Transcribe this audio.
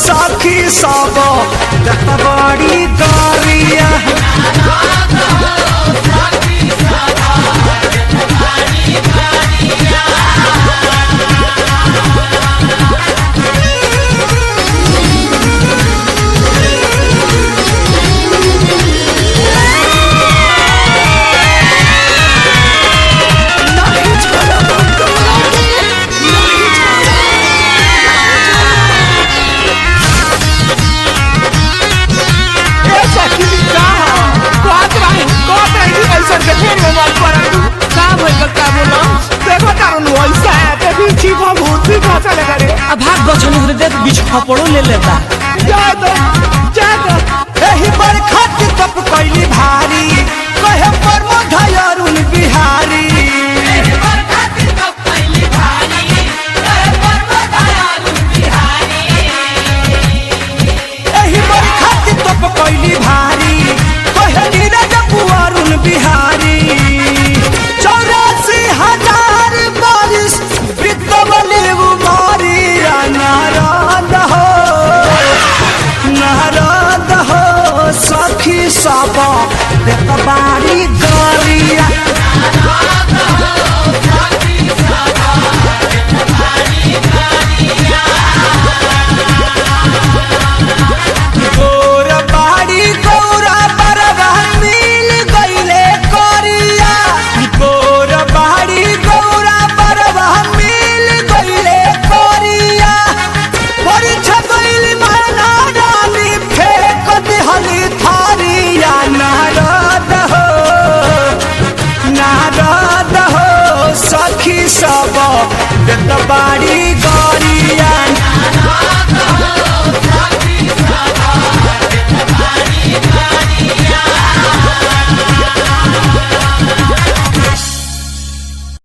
सखी सब बड़ी गरिया भाग बचन बीच खपड़ो ले लेता एही बरखा के तप कैली भारी कहे प्रमोद अरुण बिहारी एही बरखा के तप कैली भारी कहे नीरज अरुण बिहारी 84,000 बारिश बितवले उमारी नारद हो सखी सब बाड़ी गरिया गोर बाड़ी गौरा बरवा मिल गईले करिया गोर बाड़ी गौरा बरवा मिल गईले करिया परीक्षा गईल माना डाली फेंक दिहली थारिया नारद हो सखी सब बाड़ी